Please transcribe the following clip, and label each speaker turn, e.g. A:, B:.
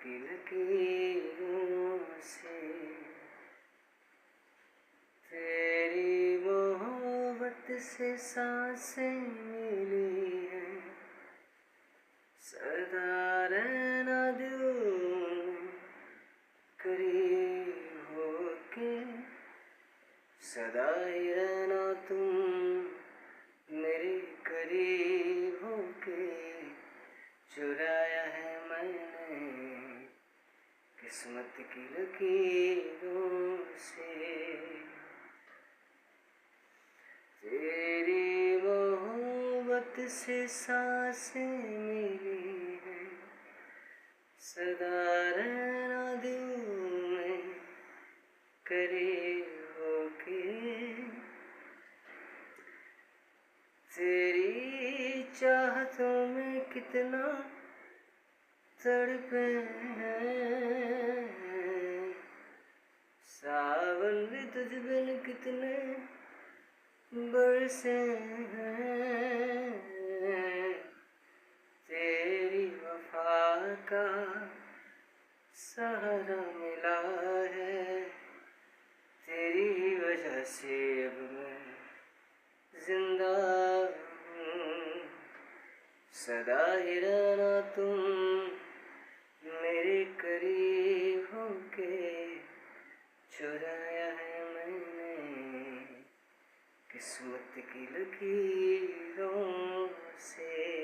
A: की लकीरों से तेरी मोहब्बत से सांसें मिली हैं, सदा रहना दिल में करीब होके, सदा ही रहना तुम मेरे करीब होके। चुराया है मैंने किस्मत की लकीरों से, तेरी मोहब्बत से सांसें मिली हैं, सदा रहना दिल में करीब होके। तेरी चाहतों में कितना तड़पे हैं, सावन भी तुझ बिन कितने बरसे हैं। तेरी वफा का सहारा मिला है, तेरी वजह से अब मैं जिंदा हूँ। सदा ही रहना तुम मेरे करीब होके। चुराया है मैंने किस्मत की लकीरों से।